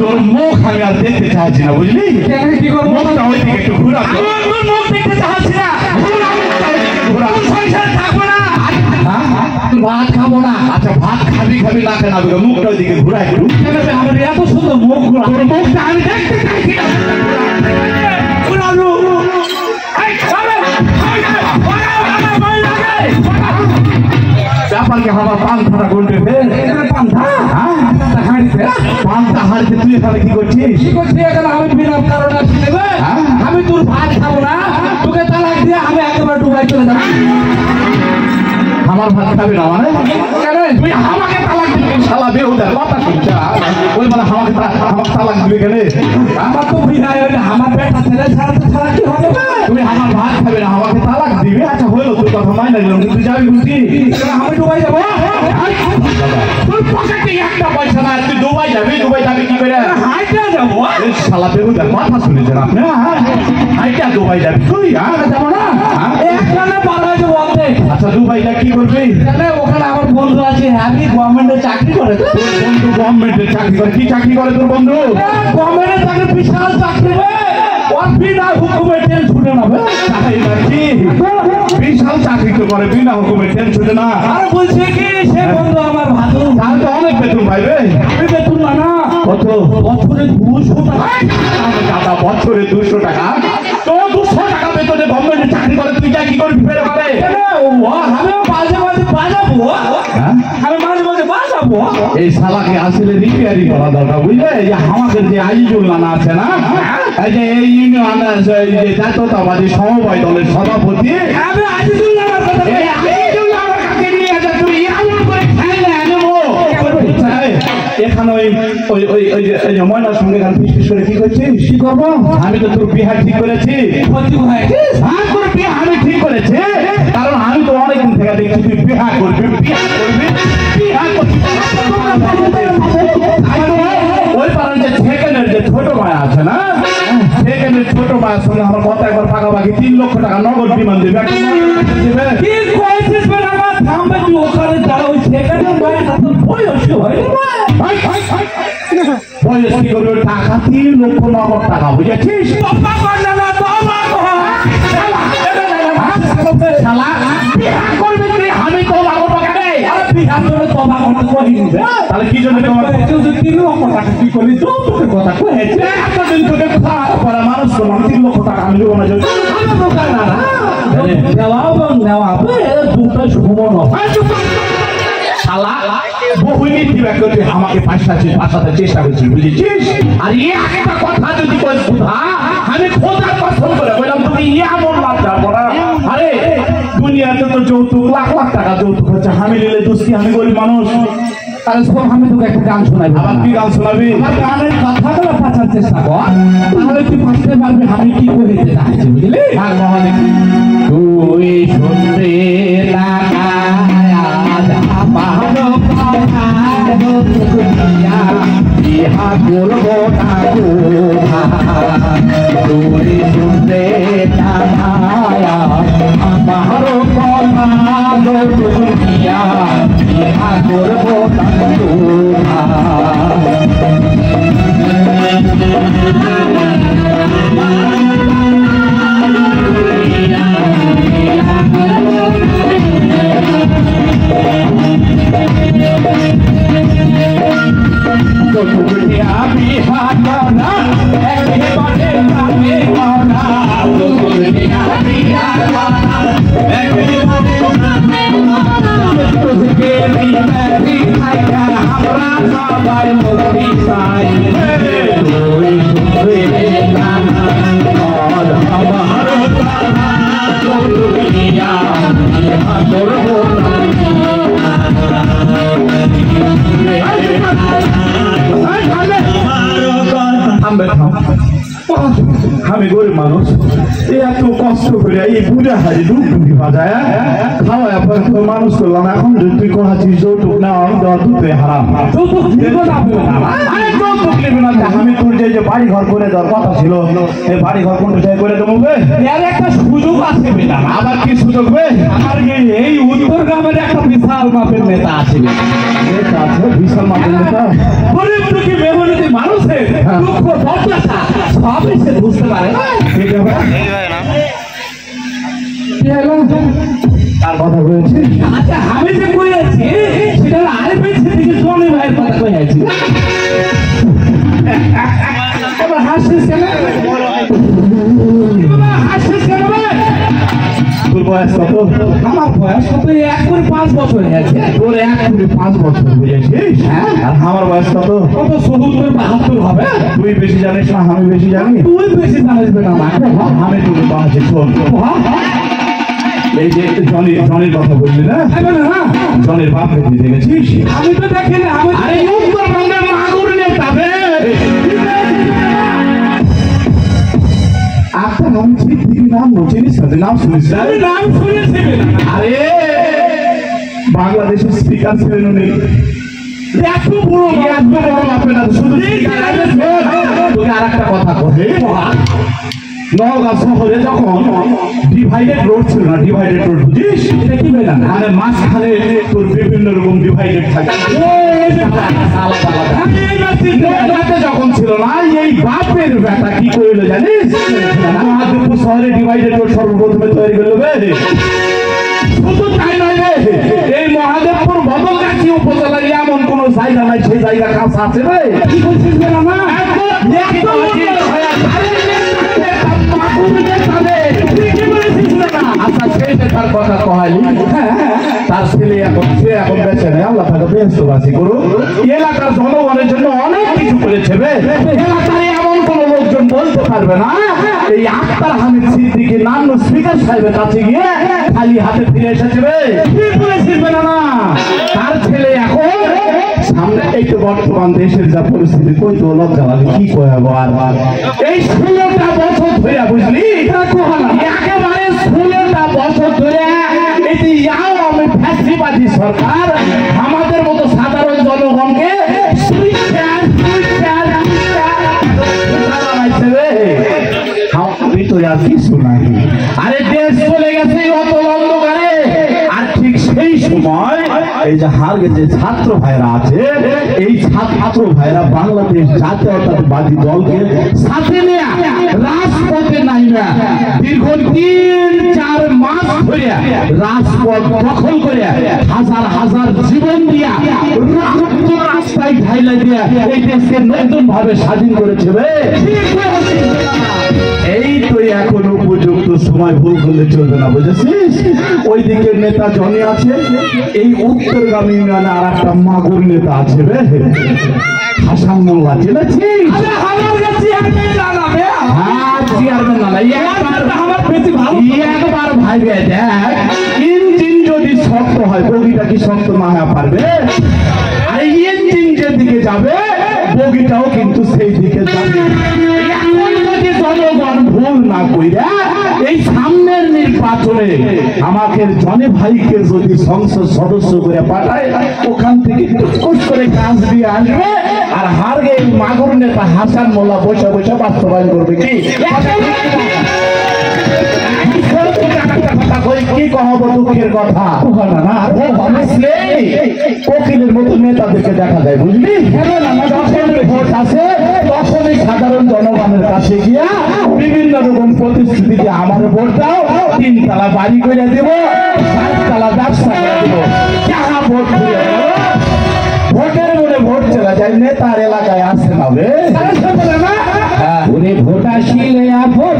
তোর মুখ আমি আর দেখতে চাচ্ছি না, বুঝলি? মুখটা ওই দিকে একটু ঘুরা, মুখ দেখতে চাচ্ছি না, ভাত খাবো না। আচ্ছা ভাত খাবি খাবি না কেন, মুখটা ওই দিকে ঘুরা একটু। আমার এত সুন্দর মুখ ঘুরা, তোর মুখটা আমি দেখতে চাইছি না। ব্যাপারকে আমার পান্থাটা করতে পান্থা হারিতে তুই এখানে কি করছিস? আমি বিনা কারণে আমি তোর ভাত খাবো না, তোকে তালাক দিয়ে আমি একেবারে ডুবাই চলে যাবো। আমার ভাত খাবি না মানে তুই আমাকে তালাক দিবি? শালা বেহুদার কথা শুনছা, ওই মানে আমাকে তালাক দিবি কেন? আমার তো বিনা আমার বেটা ছেলে ছাড়া তো ছাড়া কি হবে? তুমি আমার ভাত খাবে না, আমাকে তালাক দিবি? আচ্ছা হইলো, তোর কথা মাইনে নিলাম, তুই যাবি বুঝছি? আমি ডুবাই যাবো? তোর পকেটে একটা পয়সা না, তুই দুবাই যাবি? দুবাই যাবি কি করে? হাইটা যাবো। শালা বেহুদার কথা শুনেছেন আপনি? হাইটা দুবাই যাবি তুই? যাবো না, একখানে পালা যাবো। আচ্ছা দুবাইটা কি করবি? ওখানে আমার বন্ধু আছে, আমি গভর্নমেন্টের চাকরি করে। বন্ধু গভর্নমেন্টের চাকরি করে? কি চাকরি করে তোর বন্ধু? গভর্নমেন্টের চাকরি, বিশাল চাকরি, বিনা হুকুমে ট্রেন ছুটে না। বিশাল চাকরি তো করে, বিনা হুকুমে ট্রেন ছুটে না। আর বলছে কি সে বন্ধু আমার ভালো, তার তো অনেক বেতন পাইবে। বেতন না কত? বছরে 200 টাকা। দাদা বছরে 200 টাকা? তো 200 টাকা বেতনে গভর্নমেন্টের চাকরি করে, তুই যা কি করবি? ফেরে পারে আমিও মাঝে মাঝে বাজাবো, আমি মাঝে মাঝে বাজাবো। এই শালাকে আসলে রিপেয়ারিং করা দরকার, বুঝলে? যে আমাদের যে আজিজুল নানা আছে না, এই যে এই ইউনিয়ন জাতীয়তাবাদী সমবায় দলের সভাপতি, আমি আজিজুল নানার কথা, এই আজিজুল নানার কাছে নিয়ে যা, তুই এমন করে খেলে আনবো। এখানে ওই যে ময়নার সঙ্গে এখানে ফিস করে কি করছিস? কি করবো? আমি তো তোর বিহার ঠিক করেছি। তোর বিয়ে আমি ঠিক করেছি, কারণ আমি তো অনেকদিন থেকে দেখছি তুই বিহা করবি, বিহা করবি, বিহা করবি। ওই পাড়ার যে সেকেন্ডের যে ছোট ভাই আছে না, সেকেন্ডের ছোট ভাইয়ের সঙ্গে আমার কথা একবার পাকাপাকি 3 লক্ষ টাকা নগদ ডিমান্ড দেবে। কি কইছিস বেটা? আমার থামবে, তুই ওখানে দাঁড়া। ওই সেকেন্ডের ভাইয়ের সাথে বয়সী হয়, বয়স কি করবে? টাকা 3 লক্ষ নগদ টাকা, বুঝেছিস? আমি তো তাহলে কি জন্য তোমার 3 লক্ষ টাকা কি করলি? তোর কথা কয়েছে এতদিন তোকে খাওয়া পড়া মানুষ, তোমার 3 লক্ষ টাকা আমি দেবো না। নেওয়া দুটো শুভ নয়, শালা বহু নীতি ব্যাখ্যা তুই আমাকে ফাঁসাতে চেষ্টা করছিস, বুঝেছিস? আর একটা কথা যদি আমি খোঁজার পছন্দ করে বললাম, তুমি এমন লাভ করা। আরে দুনিয়াতে তো যৌতুক লাখ লাখ টাকা যৌতুক হচ্ছে, আমি নিলে দোষী, আমি গরিব মানুষ। তাহলে সব আমি তোকে একটা গান শোনাবি। আবার কি গান শোনাবি? গানের কথাগুলো পাঠার চেষ্টা কর, তাহলে তুই বুঝতে পারবি আমি কি করিতে চাইছি, বুঝলি? তুই শুনতে ইহা করবো না তুই শুনতে আমার কথা দুনিয়া, ইহা করবো না আমি হাতানা একেবারে আমি হানা, আমি হাতানা একেবারে তুঝকে আমি খাইয়া আমরা সবাই মুক্তি চাই। তুই শুনবে গানা আর আমার গানা দুনিয়া, ইহা করবো আমি গরিব মানুষ, এত কষ্ট করে এই বুড়া হারি ডুবডুবি বাজায় খাওয়া পরে তুই মানুষ করলাম, এখন যদি তুই কোথাছিস যৌতুক না তুই হারাম। যৌতুক নিব না আরে যৌতুক নিবি না, আমি তোর যে বাড়ি ঘর করে দেওয়ার কথা ছিল, এই বাড়ি ঘর কোন বিষয় করে দেবো? এর একটা সুযোগ আছে বেটা। আবার কি সুযোগ? আমার এই উত্তর গ্রামের একটা বিশাল মাপের নেতা আছে, বিশাল মাপের নেতা। গরিব দুঃখী মেহনতি মানুষের দুঃখ দুর্দশা সব সে বুঝতে পারে না। তার কথা বলেছি। আচ্ছা আমি যে কইয়াছি সেটা আরেকবার সেদিকে জনি ভাইয়ের কথা কইয়াছি। এবার হাসিস কেন? হাসিস কেন? তোর বয়স কত? আমার বয়স কত? 1.5 বছর হয়েছে। তোর 1.5 বছর বুঝেছিস? হ্যাঁ। আর আমার বয়স কত? কত 70-72 হবে। তুই বেশি জানিস না আমি বেশি জানি? তুই বেশি জানিস বেটা। আমি তোর বয়সে শোন, এই যে জনির কথা বললি না, জনির বাপ বেশি দেখেছিস? আমি তো দেখিনি। আমি আরে উত্তরবঙ্গের মাগুর নেতা বে। একটা নাম ঠিক নাম চিনিস না? নাম শুনিস না? আমি নাম শুনেছি বেটা। আরে বাংলাদেশের স্পিকার ছিলেন উনি। এত বড় মাপে না, শুধু তোকে আর একটা কথা বলে, নওগাঁ শহরে যখন ডিভাইডেড রোড ছিল না, ডিভাইডেড রোড বুঝিস? এটা কি বেটা? মানে মাঝখানে তোর বিভিন্ন রকম ডিভাইডেড থাকে, যখন ছিল না, এই বাপের বেটা কি করলো জানিস? মহাদেবপুর শহরে ডিভাইডেড রোড সর্বপ্রথমে তৈরি করলো। শুধু তাই নয় রে, এই মহাদেবপুর বদলগাছি উপজেলায় এমন কোন জায়গা নাই সেই জায়গা কাছে আছে রে। কি বলছিস বেটা? না আচ্ছা সেই তার কথা কহালি। তার ছেলে এখন বেঁচে নেই, আল্লাহ তাকে ব্যস্তবাসী করুন। এলাকার জনগণের জন্য অনেক কিছু করেছে। এলাকায় এমন কোন লোকজন বলতে পারবে না এই আখতার হামিদ সিদ্দিকী নাম স্পিকার সাহেবের কাছে গিয়ে খালি হাতে ফিরে এসেছে। কি বলেছিস না? তার ছেলে এখন সামনে এই তো বর্তমান দেশের যা পরিস্থিতি, কই তো লজ্জা লাগে কি কয়াবো। আর এই 16টা বছর ধরে বুঝলি, একেবারে 16টা বছর ধরে এই আওয়ামী ফ্যাসিবাদী সরকার আমাদের মতো সাধারণ জনগণকে কিছু নাই। আরে দেশ চলে গেছে অত অন্ধকারে। আর ঠিক সেই সময় এই যে হারগে যে ছাত্র ভাইরা আছে, এই ছাত্র ভাইরা বাংলাদেশ জাতীয়তাবাদী দলকে সাথে নিয়ে রাজপথে নাইবা দীর্ঘ 3-4 মাস ধরে রাজপথ দখল করে হাজার হাজার জীবন দিয়া রাস্তায় ঢাইলা দিয়া এই দেশকে নতুন ভাবে স্বাধীন করেছে। এই তো এখন উপযুক্ত সময় ভুল করলে চলবে না, বুঝেছিস? ওই দিকের নেতা জনি আছে, এই উত্তরগামী ইউনিয়নে আর একটা মাগুর নেতা আছে রে, হাসান মোল্লা। চিনেছিস? একবার ভাইবে দেখ, ইঞ্জিন যদি শক্ত হয় বগিটা কি শক্ত না হয়ে পারবে? আর ইঞ্জিন যেদিকে যাবে বগিটাও কিন্তু সেই দিকে যাবে। জনগণ ভুল না কইরা এই সামনের নির্বাচনে আমাকে জনে ভাইকে যদি সংসদ সদস্য করে পাঠায়, ওখান থেকে টুকটুক করে কাজ দিয়ে আসবে। আর হারগে এই মাগুর নেতা হাসান মোল্লা বসে বসে বাস্তবায়ন করবে। কি কহব দুঃখের কথা না, কোকিলের মতো নেতাদেরকে দেখা যায়, বুঝলি? যখন ভোট আছে তখনই সাধারণ জনগণের কাছে গিয়া বিভিন্ন রকম প্রতিশ্রুতি দিয়ে আমার ভোট দাও, 3 তলা বাড়ি করে দেব, 7 তলা ব্যবসা করে দেব। যাহা ভোট ভোটের মনে ভোট চলে যায়, নেতার এলাকায় আসে না। ওরে ভোট আসিলে ভোট